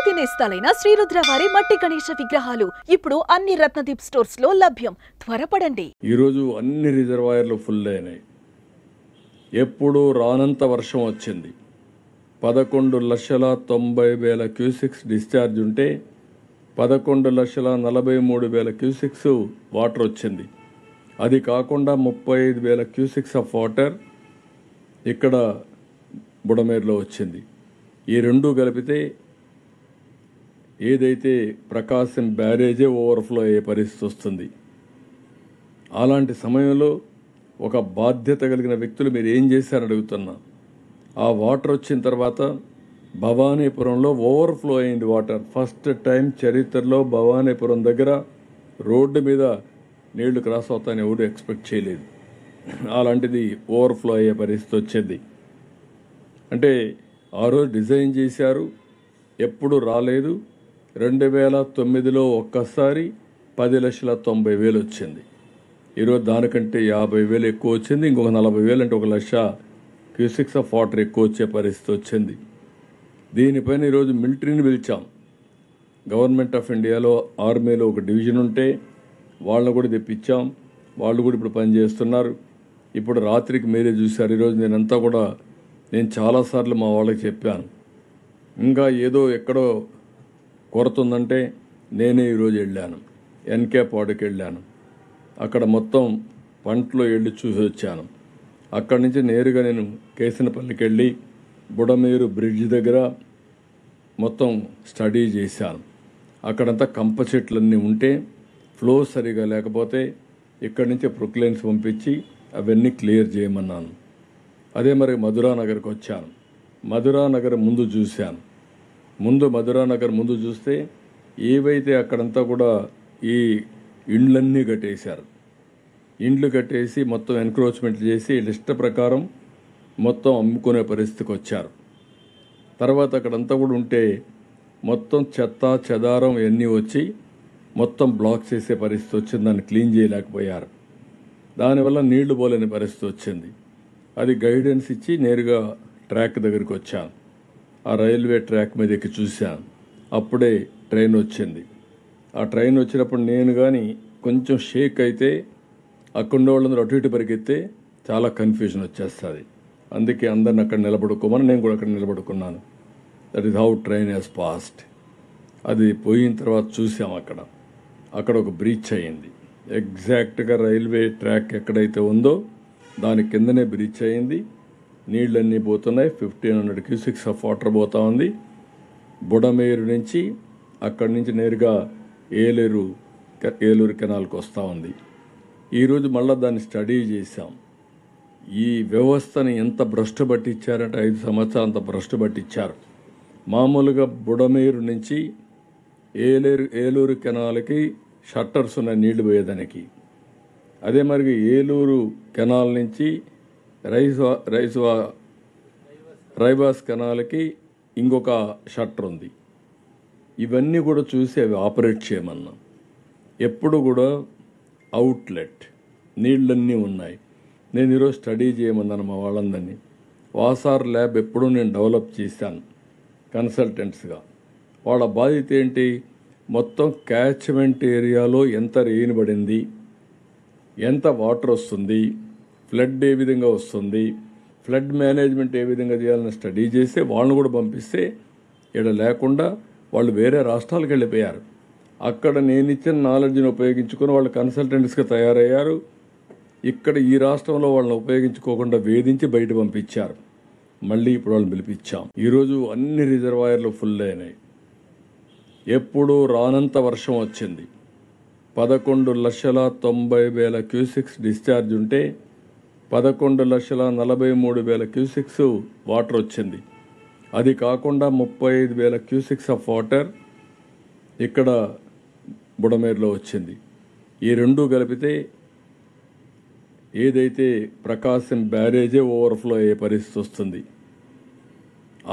పూర్తి నేస్తాలైన శ్రీరుద్ర వారి మట్టి గణేశ విగ్రహాలు ఇప్పుడు అన్ని రత్నదీప్ స్టోర్స్ లో లభ్యం. త్వరపడండి. ఈరోజు అన్ని రిజర్వాయర్లు ఫుల్ అయినాయి. ఎప్పుడు రానంత వర్షం వచ్చింది. 11,90,000 క్యూసిక్స్ డిశ్చార్జ్ ఉంటే 11,43,000 క్యూసిక్స్ వాటర్ వచ్చింది. అది కాకుండా 35,000 క్యూసిక్స్ ఆఫ్ వాటర్ ఇక్కడ బుడమేరులో వచ్చింది. ఈ రెండు కలిపితే ఏదైతే ప్రకాశం బ్యారేజే ఓవర్ఫ్లో అయ్యే పరిస్థితి వస్తుంది. అలాంటి సమయంలో ఒక బాధ్యత కలిగిన వ్యక్తులు మీరు ఏం చేశారని అడుగుతున్నా. ఆ వాటర్ వచ్చిన తర్వాత భవానీపురంలో ఓవర్ఫ్లో అయింది వాటర్. ఫస్ట్ టైం చరిత్రలో భవానీపురం దగ్గర రోడ్డు మీద నీళ్లు క్రాస్ అవుతాయని ఎవరు ఎక్స్పెక్ట్ చేయలేదు. అలాంటిది ఓవర్ఫ్లో అయ్యే పరిస్థితి వచ్చింది. అంటే ఆ రోజు డిజైన్ చేశారు, ఎప్పుడు రాలేదు. 2009లో ఒక్కసారి 10,90,000 వచ్చింది. ఈరోజు దానికంటే 50,000 ఎక్కువ వచ్చింది. ఇంకొక 40,000 అంటే 1,00,000 క్యూసిక్స్ ఆఫ్ వాటర్ ఎక్కువ వచ్చే పరిస్థితి వచ్చింది. దీనిపైన ఈరోజు మిలిటరీని పిలిచాం. గవర్నమెంట్ ఆఫ్ ఇండియాలో ఆర్మీలో ఒక డివిజన్ ఉంటే వాళ్ళని కూడా తెప్పించాం. వాళ్ళు కూడా ఇప్పుడు పనిచేస్తున్నారు. ఇప్పుడు రాత్రికి మీరే చూశారు. ఈరోజు నేను చాలాసార్లు మా వాళ్ళకి చెప్పాను, ఇంకా ఏదో ఎక్కడో కొరత ఉందంటే నేనే ఈరోజు వెళ్ళాను. ఎన్కే పాడుకి వెళ్ళాను. అక్కడ మొత్తం పంటలో వెళ్ళి చూసి వచ్చాను. అక్కడి నుంచి నేరుగా నేను కేసనపల్లికి వెళ్ళి బుడమేరు బ్రిడ్జ్ దగ్గర మొత్తం స్టడీ చేశాను. అక్కడంతా కంప చెట్లన్నీ ఉంటే ఫ్లో సరిగా లేకపోతే ఇక్కడి నుంచి ప్రొక్లైన్స్ పంపించి అవన్నీ క్లియర్ చేయమన్నాను. అదే మరి మధురానగర్కి వచ్చాను. మధురానగర్ ముందు చూశాను. మధురానగర్ ముందు చూస్తే ఏవైతే అక్కడంతా కూడా ఈ ఇండ్లన్నీ కట్టేశారు. ఇండ్లు కట్టేసి మొత్తం ఎన్క్రోచ్మెంట్ చేసి లిస్ట్ ప్రకారం మొత్తం అమ్ముకునే పరిస్థితికి వచ్చారు. తర్వాత అక్కడంతా కూడా ఉంటే మొత్తం చెత్త చెదారం ఇవన్నీ వచ్చి మొత్తం బ్లాక్ చేసే పరిస్థితి వచ్చింది. దాన్ని క్లీన్ చేయలేకపోయారు. దానివల్ల నీళ్లు పోలేని పరిస్థితి వచ్చింది. అది గైడెన్స్ ఇచ్చి నేరుగా ట్రాక్ దగ్గరికి వచ్చాను. ఆ రైల్వే ట్రాక్ మీద ఎక్కి చూశాను. అప్పుడే ట్రైన్ వచ్చింది. ఆ ట్రైన్ వచ్చినప్పుడు నేను కానీ కొంచెం షేక్ అయితే అక్కడ వాళ్ళందరూ అటు ఇటు పరిగెత్తే చాలా కన్ఫ్యూజన్ వచ్చేస్తుంది. అందుకే అందరిని అక్కడ నిలబడుకోమని నేను కూడా అక్కడ నిలబడుకున్నాను. That is how train has passed. అది పోయిన తర్వాత చూసాం అక్కడ ఒక బ్రీచ్ అయింది. ఎగ్జాక్ట్గా రైల్వే ట్రాక్ ఎక్కడైతే ఉందో దాని కిందనే బ్రీచ్ అయింది. నీళ్ళన్నీ పోతున్నాయి. 1,500 క్యూసిక్స్ ఆఫ్ వాటర్ పోతా ఉంది. బుడమేరు నుంచి అక్కడి నుంచి నేరుగా ఏలూరు కెనాల్కి వస్తూ ఉంది. ఈరోజు మళ్ళీ దాన్ని స్టడీ చేశాం. ఈ వ్యవస్థని ఎంత భ్రష్టు పట్టించారంటే 5 సంవత్సరాలు అంత భ్రష్టు పట్టించారు. మామూలుగా బుడమేరు నుంచి ఏలూరు కెనాల్కి షట్టర్స్ ఉన్నాయి నీళ్లు పోయేదానికి. అదే మరి ఏలూరు కెనాల్ నుంచి రైవాస్ కెనాల్కి ఇంకొక షట్టర్ ఉంది. ఇవన్నీ కూడా చూసి అవి ఆపరేట్ చేయమన్నా. ఎప్పుడు కూడా అవుట్లెట్ నీళ్ళన్నీ ఉన్నాయి. నేను ఈరోజు స్టడీ చేయమన్నాను మా వాళ్ళందరినీ. వాసార్ ల్యాబ్ ఎప్పుడూ నేను డెవలప్ చేశాను కన్సల్టెంట్స్గా. వాళ్ళ బాధ్యత ఏంటి, మొత్తం క్యాచ్మెంట్ ఏరియాలో ఎంత రెయిన్ పడింది, ఎంత వాటర్ వస్తుంది, ఫ్లడ్ ఏ విధంగా వస్తుంది, ఫ్లడ్ మేనేజ్మెంట్ ఏ విధంగా చేయాలని స్టడీ చేస్తే వాళ్ళని కూడా పంపిస్తే ఇక్కడ లేకుండా వాళ్ళు వేరే రాష్ట్రాలకు వెళ్ళిపోయారు. అక్కడ నేను ఇచ్చిన నాలెడ్జ్ని ఉపయోగించుకొని వాళ్ళు కన్సల్టెంట్స్గా తయారయ్యారు. ఇక్కడ ఈ రాష్ట్రంలో వాళ్ళని ఉపయోగించుకోకుండా వేధించి బయట పంపించారు. మళ్ళీ ఇప్పుడు వాళ్ళని పిలిపించాం. ఈరోజు అన్ని రిజర్వాయర్లు ఫుల్ అయినాయి. ఎప్పుడు రానంత వర్షం వచ్చింది. 11,90,000 క్యూసిక్స్ డిశ్చార్జ్ ఉంటే 11,43,000 క్యూసిక్స్ వాటర్ వచ్చింది. అది కాకుండా 35,000 క్యూసిక్స్ ఆఫ్ వాటర్ ఇక్కడ బుడమేరులో వచ్చింది. ఈ రెండు కలిపితే ఏదైతే ప్రకాశం బ్యారేజే ఓవర్ఫ్లో అయ్యే పరిస్థితి వస్తుంది.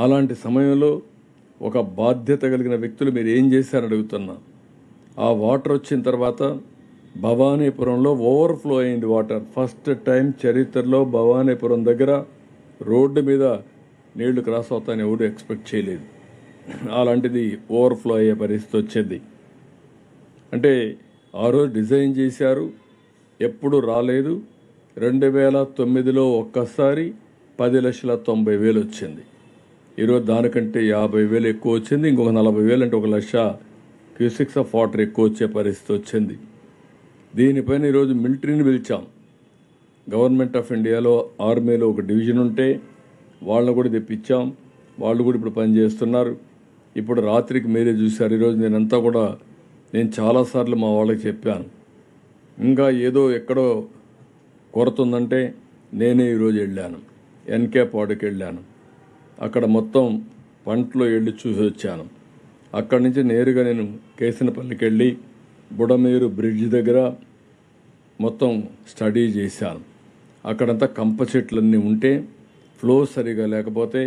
అలాంటి సమయంలో ఒక బాధ్యత కలిగిన వ్యక్తులు మీరు ఏం చేశారని అడుగుతున్నా. ఆ వాటర్ వచ్చిన తర్వాత భవానీపురంలో ఓవర్ఫ్లో అయింది వాటర్. ఫస్ట్ టైం చరిత్రలో భవానీపురం దగ్గర రోడ్డు మీద నీళ్లు క్రాస్ అవుతాయని ఎవరు ఎక్స్పెక్ట్ చేయలేదు. అలాంటిది ఓవర్ఫ్లో అయ్యే పరిస్థితి వచ్చింది. అంటే ఆ రోజు డిజైన్ చేశారు, ఎప్పుడు రాలేదు. 2009లో ఒక్కసారి 10,90,000 వచ్చింది. ఈరోజు దానికంటే 50,000 ఎక్కువ వచ్చింది. ఇంకొక 40,000 అంటే 1,00,000 క్యూసిక్స్ ఆఫ్ వాటర్ ఎక్కువ వచ్చే పరిస్థితి వచ్చింది. దీనిపైన ఈరోజు మిలిటరీని పిలిచాం. గవర్నమెంట్ ఆఫ్ ఇండియాలో ఆర్మీలో ఒక డివిజన్ ఉంటే వాళ్ళని కూడా తెప్పించాం. వాళ్ళు కూడా ఇప్పుడు పనిచేస్తున్నారు. ఇప్పుడు రాత్రికి మీరే చూశారు. ఈరోజు నేను చాలాసార్లు మా వాళ్ళకి చెప్పాను, ఇంకా ఏదో ఎక్కడో కొరత ఉందంటే నేనే ఈరోజు వెళ్ళాను, ఎన్కే పాడుకి వెళ్ళాను. అక్కడ మొత్తం పంటలో వెళ్ళి చూసి వచ్చాను. అక్కడి నుంచి నేరుగా నేను కేసినపల్లికి వెళ్ళి బుడమేరు బ్రిడ్జ్ దగ్గర మొత్తం స్టడీ చేశాను. అక్కడంతా కంప చెట్లన్నీ ఉంటే ఫ్లో సరిగా లేకపోతే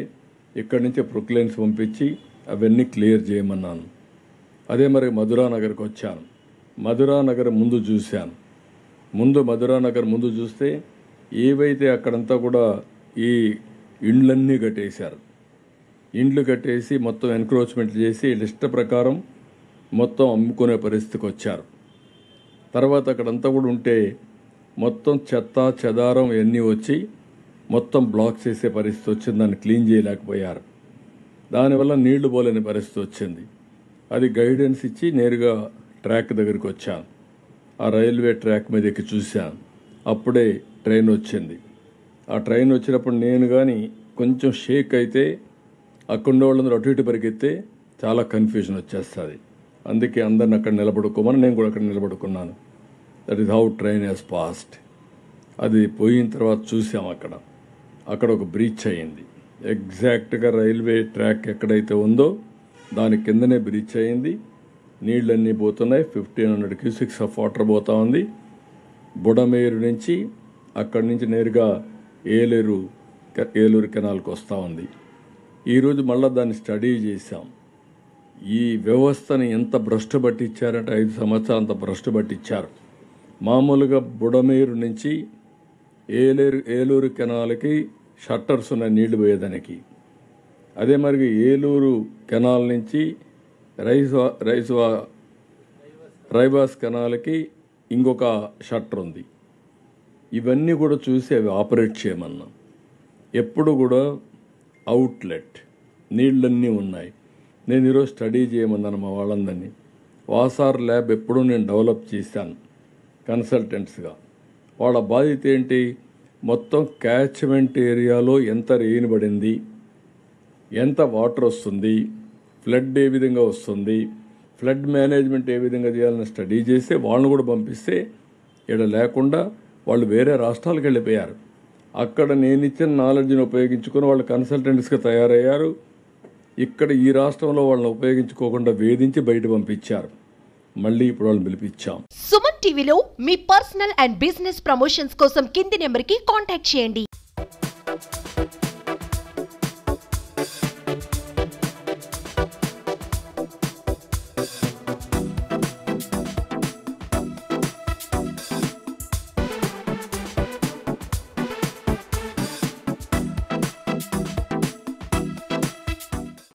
ఇక్కడి నుంచి ప్రొక్లైన్స్ పంపించి అవన్నీ క్లియర్ చేయమన్నాను. అదే మరి మధురానగర్కి వచ్చాను. మధురానగర్ ముందు చూశాను. మధురానగర్ ముందు చూస్తే ఏవైతే అక్కడంతా కూడా ఈ ఇండ్లన్నీ కట్టేశారు. ఇండ్లు కట్టేసి మొత్తం ఎన్క్రోచ్మెంట్ చేసి లిస్ట్ ప్రకారం మొత్తం అమ్ముకునే పరిస్థితికి వచ్చారు. తర్వాత అక్కడంతా కూడా ఉంటే మొత్తం చెత్త చెదారం ఇవన్నీ వచ్చి మొత్తం బ్లాక్ చేసే పరిస్థితి వచ్చింది. దాన్ని క్లీన్ చేయలేకపోయారు. దానివల్ల నీళ్లు పోలేని పరిస్థితి వచ్చింది. అది గైడెన్స్ ఇచ్చి నేరుగా ట్రాక్ దగ్గరికి వచ్చాను. ఆ రైల్వే ట్రాక్ మీద ఎక్కి చూశాను. అప్పుడే ట్రైన్ వచ్చింది. ఆ ట్రైన్ వచ్చినప్పుడు నేను కానీ కొంచెం షేక్ అయితే అక్కడ వాళ్ళందరూ అటు ఇటు పరిగెత్తే చాలా కన్ఫ్యూజన్ వచ్చేస్తుంది. అందుకే అందరిని అక్కడ నిలబడుకోమని నేను కూడా అక్కడ నిలబడుకున్నాను. That is how train has passed. అది పోయిన తర్వాత చూసాం అక్కడ ఒక బ్రీచ్ అయ్యింది. ఎగ్జాక్ట్గా రైల్వే ట్రాక్ ఎక్కడైతే ఉందో దాని కిందనే బ్రీచ్ అయ్యింది. నీళ్ళన్నీ పోతున్నాయి. 1,500 క్యూసిక్స్ ఆఫ్ వాటర్ పోతా ఉంది. బుడమేరు నుంచి అక్కడి నుంచి నేరుగా ఏలూరు కెనాల్కి వస్తూ ఉంది. ఈరోజు మళ్ళీ దాన్ని స్టడీ చేశాం. ఈ వ్యవస్థని ఎంత భ్రష్టు పట్టించారంటే 5 సంవత్సరాలు అంత భ్రష్టు పట్టించారు. మామూలుగా బుడమేరు నుంచి ఏలూరు కెనాల్కి షట్టర్స్ ఉన్నాయి నీళ్లు పోయేదానికి. అదే మరి ఏలూరు కెనాల్ నుంచి రైవాస్ కెనాల్కి ఇంకొక షట్టర్ ఉంది. ఇవన్నీ కూడా చూసి అవి ఆపరేట్ చేయమన్నాం. ఎప్పుడు కూడా అవుట్లెట్ నీళ్ళన్నీ ఉన్నాయి. నేను ఈరోజు స్టడీ చేయమన్నాను మా వాళ్ళందరినీ. వాసార్ ల్యాబ్ ఎప్పుడూ నేను డెవలప్ చేశాను కన్సల్టెంట్స్గా. వాళ్ళ బాధ్యత ఏంటి, మొత్తం క్యాచ్మెంట్ ఏరియాలో ఎంత రెయిన్ పడింది, ఎంత వాటర్ వస్తుంది, ఫ్లడ్ ఏ విధంగా వస్తుంది, ఫ్లడ్ మేనేజ్మెంట్ ఏ విధంగా చేయాలని స్టడీ చేస్తే వాళ్ళని కూడా పంపిస్తే ఇక్కడ లేకుండా వాళ్ళు వేరే రాష్ట్రాలకు వెళ్ళిపోయారు. అక్కడ నేను ఇచ్చిన నాలెడ్జ్ని ఉపయోగించుకొని వాళ్ళు కన్సల్టెంట్స్గా తయారయ్యారు. ఇక్కడ ఈ రాష్ట్రంలో వాళ్ళని ఉపయోగించుకోకుండా వేధించి బయట పంపించారు. మళ్ళీ ఇప్పుడు వాళ్ళని పిలిపించాం. సుమన్ టీవీలో మీ పర్సనల్ అండ్ బిజినెస్ ప్రమోషన్స్ కోసం కింది నెంబర్కి కాంటాక్ట్ చేయండి.